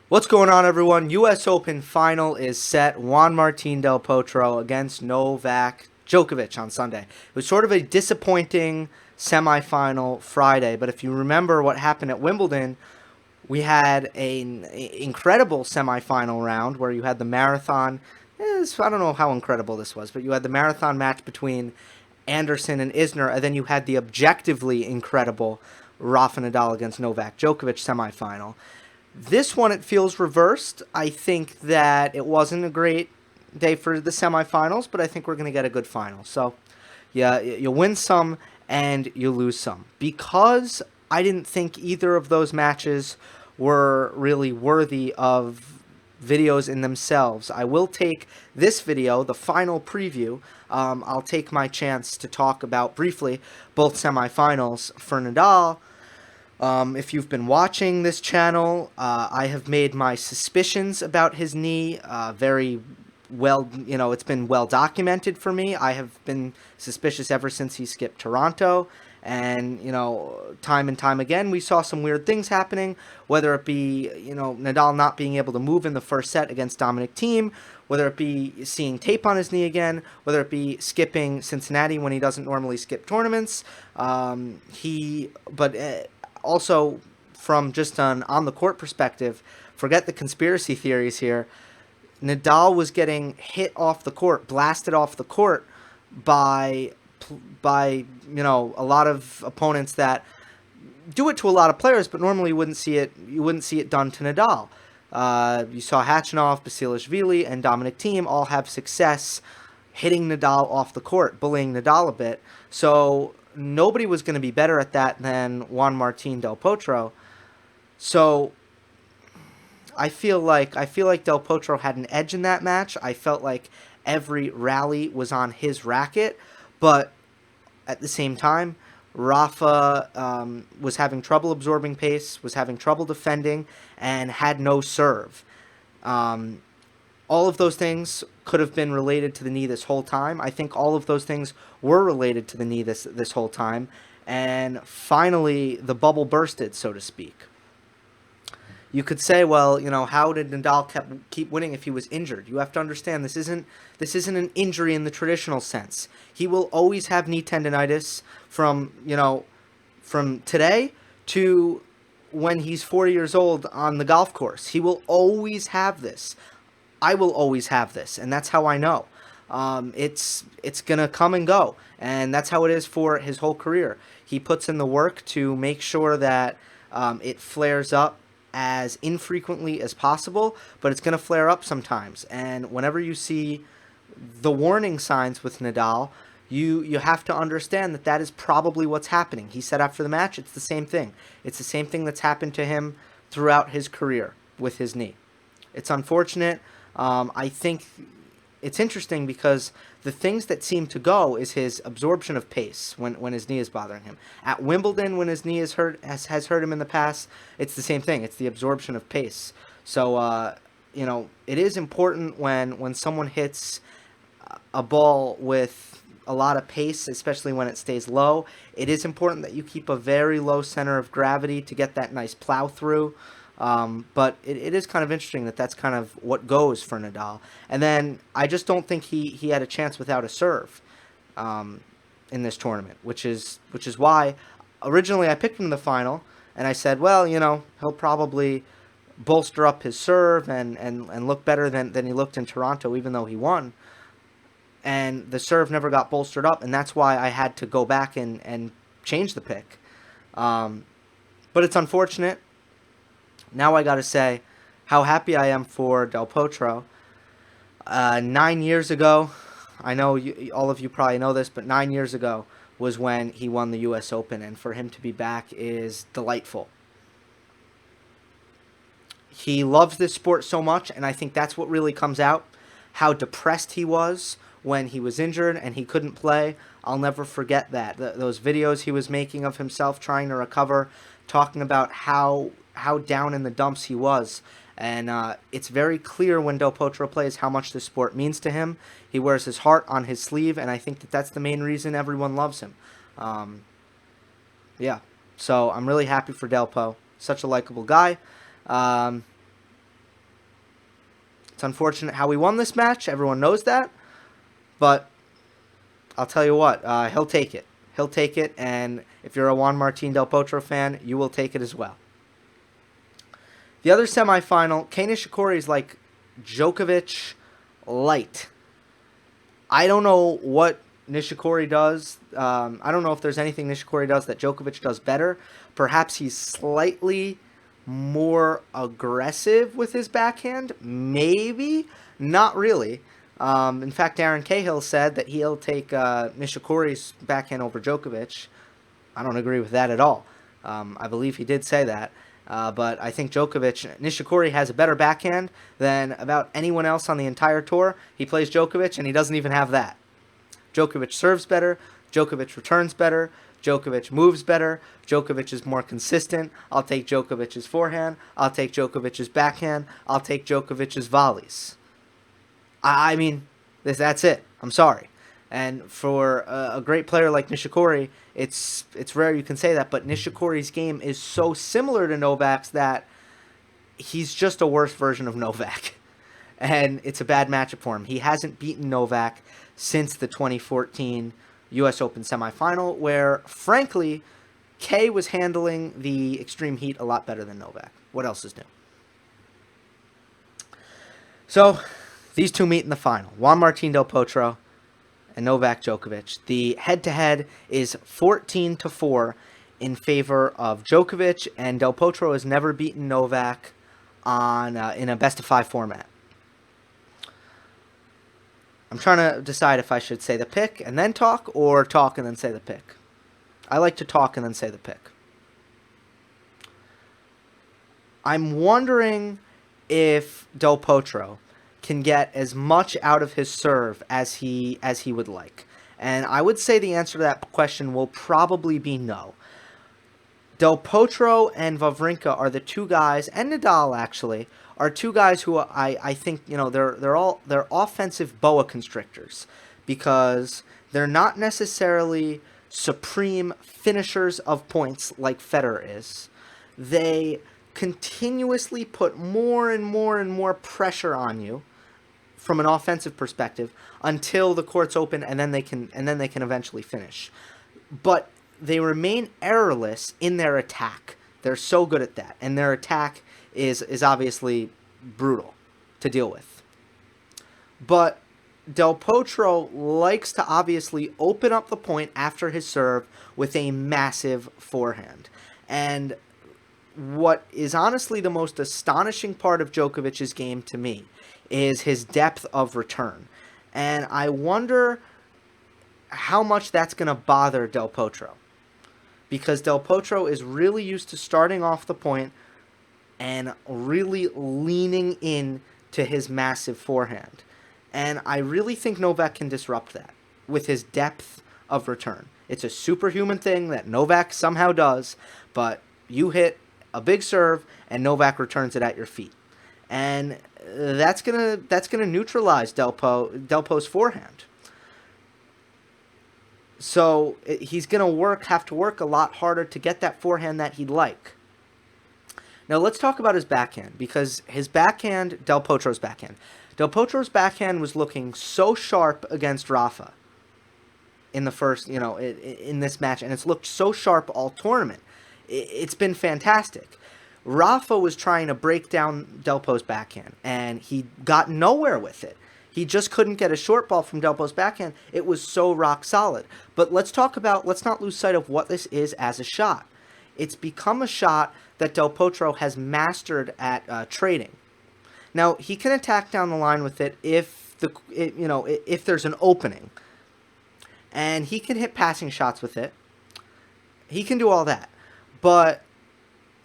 What's going on, everyone? U.S. Open final is set. Juan Martin Del Potro against Novak Djokovic on Sunday. It was sort of a disappointing semifinal Friday, but if you remember what happened at Wimbledon, we had an incredible semifinal round where you had the marathon. I don't know how incredible this was, but you had the marathon match between Anderson and Isner, and then you had the objectively incredible Rafa Nadal against Novak Djokovic semifinal. This one, it feels reversed. I think that it wasn't a great day for the semifinals, but I think we're going to get a good final. So, yeah, you win some and you lose some. Because I didn't think either of those matches were really worthy of videos in themselves. I will take this video, the final preview. I'll take my chance to talk about briefly both semifinals for Nadal. If you've been watching this channel, I have made my suspicions about his knee very well, it's been well documented for me. I have been suspicious ever since he skipped Toronto. And, time and time again, we saw some weird things happening, whether it be, Nadal not being able to move in the first set against Dominic Thiem, whether it be seeing tape on his knee again, whether it be skipping Cincinnati when he doesn't normally skip tournaments. Also, from just an on the court perspective, forget the conspiracy theories here. Nadal was getting hit off the court, blasted off the court by a lot of opponents that do it to a lot of players, but normally you wouldn't see it done to Nadal. You saw Khachanov, Basilashvili, and Dominic Thiem all have success hitting Nadal off the court, bullying Nadal a bit. So nobody was going to be better at that than Juan Martin Del Potro. So I feel like Del Potro had an edge in that match. I felt like every rally was on his racket, but at the same time, Rafa was having trouble absorbing pace, was having trouble defending, and had no serve. All of those things could have been related to the knee this whole time. I think all of those things were related to the knee this whole time. And finally, the bubble bursted, so to speak. You could say, well, how did Nadal keep winning if he was injured? You have to understand this isn't an injury in the traditional sense. He will always have knee tendonitis from today to when he's 40 years old on the golf course. He will always have this. I will always have this, and that's how I know. It's gonna come and go, and that's how it is for his whole career. He puts in the work to make sure that it flares up as infrequently as possible, but it's gonna flare up sometimes. And whenever you see the warning signs with Nadal, you have to understand that is probably what's happening. He said after the match, it's the same thing. It's the same thing that's happened to him throughout his career with his knee. It's unfortunate. I think it's interesting because the things that seem to go is his absorption of pace when his knee is bothering him. At Wimbledon, when his knee is hurt, has hurt him in the past, it's the same thing. It's the absorption of pace. So, it is important when someone hits a ball with a lot of pace, especially when it stays low. It is important that you keep a very low center of gravity to get that nice plow through. But it is kind of interesting that's kind of what goes for Nadal. And then I just don't think he had a chance without a serve in this tournament, which is why originally I picked him in the final, and I said, well, he'll probably bolster up his serve and look better than he looked in Toronto, even though he won. And the serve never got bolstered up, and that's why I had to go back and change the pick. But it's unfortunate. Now I gotta say how happy I am for Del Potro. 9 years ago, I know all of you probably know this, but 9 years ago was when he won the U.S. Open, and for him to be back is delightful. He loves this sport so much, and I think that's what really comes out. How depressed he was when he was injured and he couldn't play. I'll never forget that. Those videos he was making of himself trying to recover, talking about how down in the dumps he was. And it's very clear when Del Potro plays how much this sport means to him. He wears his heart on his sleeve, and I think that's the main reason everyone loves him. Yeah, so I'm really happy for Del Po. Such a likable guy. It's unfortunate how we won this match. Everyone knows that. But I'll tell you what, he'll take it. He'll take it, and if you're a Juan Martin Del Potro fan, you will take it as well. The other semifinal, Kei Nishikori is like Djokovic light. I don't know what Nishikori does. I don't know if there's anything Nishikori does that Djokovic does better. Perhaps he's slightly more aggressive with his backhand. Maybe. Not really. In fact, Darren Cahill said that he'll take Nishikori's backhand over Djokovic. I don't agree with that at all. I believe he did say that. But I think Nishikori has a better backhand than about anyone else on the entire tour. He plays Djokovic, and he doesn't even have that. Djokovic serves better. Djokovic returns better. Djokovic moves better. Djokovic is more consistent. I'll take Djokovic's forehand. I'll take Djokovic's backhand. I'll take Djokovic's volleys. I mean, that's it. I'm sorry. And for a great player like Nishikori, it's rare you can say that, but Nishikori's game is so similar to Novak's that he's just a worse version of Novak. And it's a bad matchup for him. He hasn't beaten Novak since the 2014 U.S. Open semifinal, where, frankly, Kei was handling the extreme heat a lot better than Novak. What else is new? So, these two meet in the final. Juan Martin Del Potro and Novak Djokovic. The head-to-head is 14-4 in favor of Djokovic, and Del Potro has never beaten Novak in a best-of-5 format. I'm trying to decide if I should say the pick and then talk, or talk and then say the pick. I like to talk and then say the pick. I'm wondering if Del Potro can get as much out of his serve as he would like. And I would say the answer to that question will probably be no. Del Potro and Wawrinka are the two guys, and Nadal actually, are two guys who I think, they're offensive boa constrictors, because they're not necessarily supreme finishers of points like Federer is. They continuously put more and more and more pressure on you from an offensive perspective until the court's open, and then they can eventually finish. But they remain errorless in their attack. They're so good at that, and their attack is obviously brutal to deal with. But Del Potro likes to obviously open up the point after his serve with a massive forehand. And what is honestly the most astonishing part of Djokovic's game to me is his depth of return. And I wonder how much that's going to bother Del Potro, because Del Potro is really used to starting off the point and really leaning in to his massive forehand. And I really think Novak can disrupt that with his depth of return. It's a superhuman thing that Novak somehow does, but you hit a big serve and Novak returns it at your feet. And that's gonna neutralize Del Pot's forehand. So he's gonna have to work a lot harder to get that forehand that he'd like. Now let's talk about his backhand, because his backhand, Del Potro's backhand was looking so sharp against Rafa in the first, in this match, and it's looked so sharp all tournament. It's been fantastic. Rafa was trying to break down Del Pot's backhand, and he got nowhere with it. He just couldn't get a short ball from Del Pot's backhand. It was so rock solid. But let's not lose sight of what this is as a shot. It's become a shot that Del Potro has mastered at trading. Now, he can attack down the line with it if there's an opening. And he can hit passing shots with it. He can do all that. But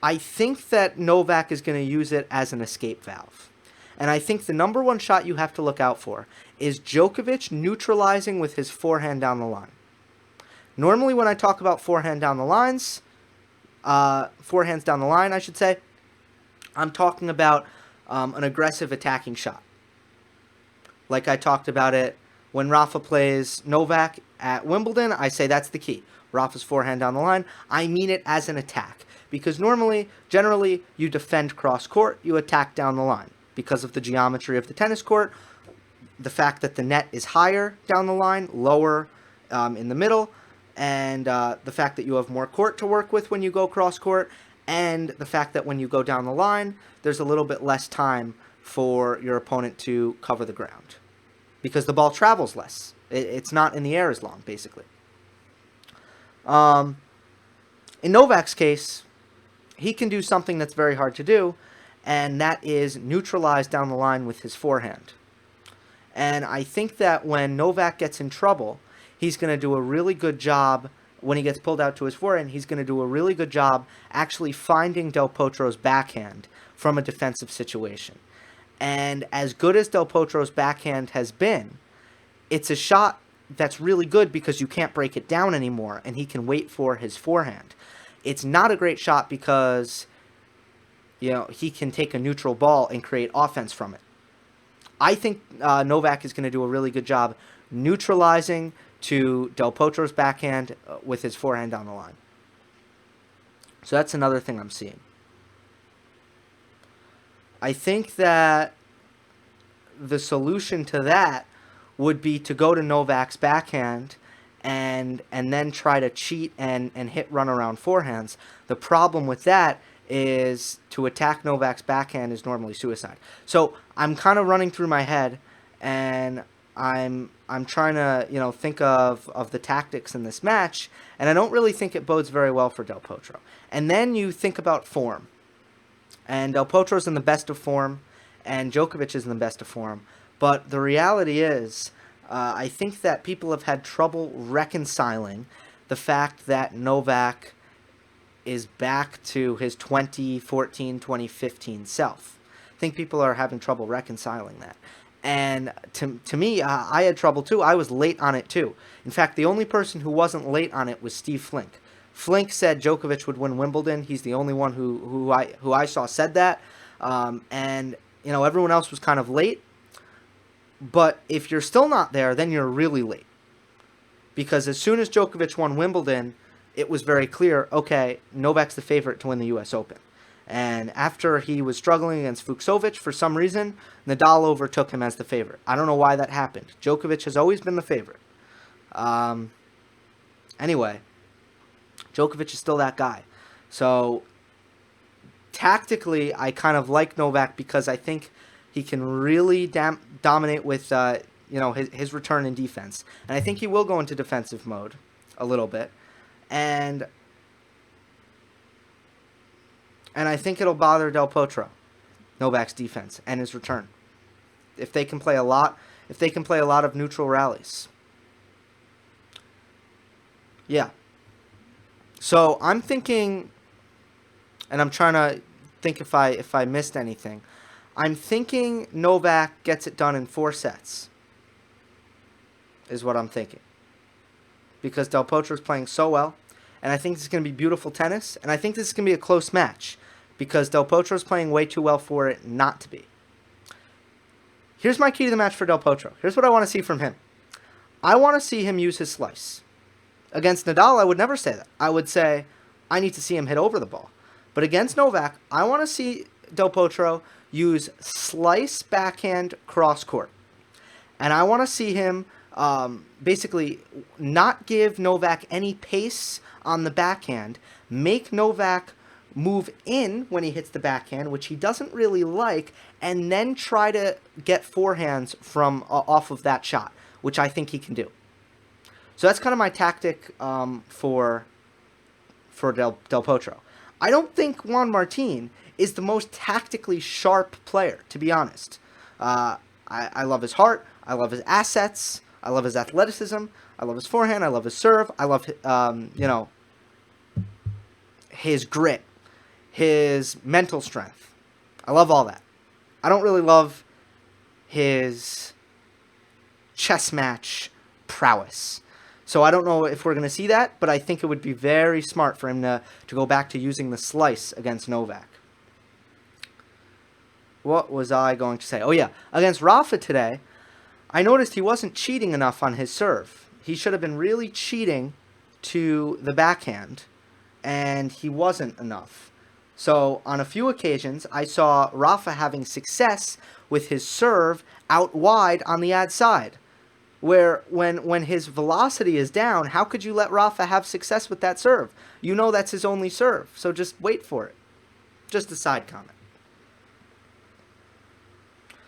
I think that Novak is going to use it as an escape valve. And I think the number one shot you have to look out for is Djokovic neutralizing with his forehand down the line. Normally when I talk about forehands down the line, I should say, I'm talking about an aggressive attacking shot. Like I talked about it when Rafa plays Novak at Wimbledon, I say that's the key. Rafa's forehand down the line. I mean it as an attack. Because generally, you defend cross-court, you attack down the line. because of the geometry of the tennis court, the fact that the net is higher down the line, lower in the middle, and the fact that you have more court to work with when you go cross court, and the fact that when you go down the line, there's a little bit less time for your opponent to cover the ground because the ball travels less. It's not in the air as long, basically. In Novak's case, he can do something that's very hard to do, and that is neutralize down the line with his forehand. And I think that when Novak gets in trouble, he's going to do a really good job when he gets pulled out to his forehand. He's going to do a really good job actually finding Del Potro's backhand from a defensive situation. And as good as Del Potro's backhand has been, it's a shot that's really good because you can't break it down anymore, and he can wait for his forehand. It's not a great shot because, he can take a neutral ball and create offense from it. I think Novak is going to do a really good job neutralizing to Del Potro's backhand with his forehand down the line. So that's another thing I'm seeing. I think that the solution to that would be to go to Novak's backhand and then try to cheat and hit runaround forehands. The problem with that is to attack Novak's backhand is normally suicide. So I'm kind of running through my head, and I'm trying to think of the tactics in this match, and I don't really think it bodes very well for Del Potro. And then you think about form, and Del Potro's in the best of form, and Djokovic is in the best of form. But the reality is, I think that people have had trouble reconciling the fact that Novak is back to his 2014, 2015 self. I think people are having trouble reconciling that. And to me, I had trouble too. I was late on it too. In fact, the only person who wasn't late on it was Steve Flink. Flink said Djokovic would win Wimbledon. He's the only one who I saw said that. And everyone else was kind of late. But if you're still not there, then you're really late. Because as soon as Djokovic won Wimbledon, it was very clear, okay, Novak's the favorite to win the U.S. Open. And after he was struggling against Fucsovic, for some reason, Nadal overtook him as the favorite. I don't know why that happened. Djokovic has always been the favorite. Anyway, Djokovic is still that guy. So, tactically, I kind of like Novak because I think he can really dominate with his return in defense. And I think he will go into defensive mode a little bit. And I think it'll bother Del Potro, Novak's defense, and his return. If they can play a lot of neutral rallies. Yeah. So I'm thinking, and I'm trying to think if I missed anything. I'm thinking Novak gets it done in 4 sets. Is what I'm thinking. Because Del Potro is playing so well. And I think this is going to be beautiful tennis. And I think this is going to be a close match. Because Del Potro is playing way too well for it not to be. Here's my key to the match for Del Potro. Here's what I want to see from him. I want to see him use his slice. Against Nadal, I would never say that. I would say, I need to see him hit over the ball. But against Novak, I want to see Del Potro use slice backhand cross court. And I want to see him basically not give Novak any pace on the backhand, make Novak move in when he hits the backhand, which he doesn't really like, and then try to get forehands from off of that shot, which I think he can do. So that's kind of my tactic for Del Potro. I don't think Juan Martin is the most tactically sharp player, to be honest. I love his heart. I love his assets. I love his athleticism. I love his forehand. I love his serve. I love, his grit, his mental strength. I love all that. I don't really love his chess match prowess. So I don't know if we're going to see that, but I think it would be very smart for him to go back to using the slice against Novak. What was I going to say? Oh yeah, against Rafa today, I noticed he wasn't cheating enough on his serve. He should have been really cheating to the backhand, and he wasn't enough. So on a few occasions, I saw Rafa having success with his serve out wide on the ad side. Where when his velocity is down, how could you let Rafa have success with that serve? You know that's his only serve, so just wait for it. Just a side comment.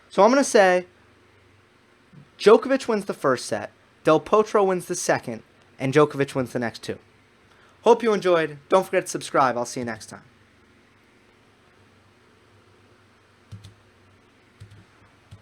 So I'm going to say Djokovic wins the first set, Del Potro wins the second, and Djokovic wins the next two. Hope you enjoyed. Don't forget to subscribe. I'll see you next time.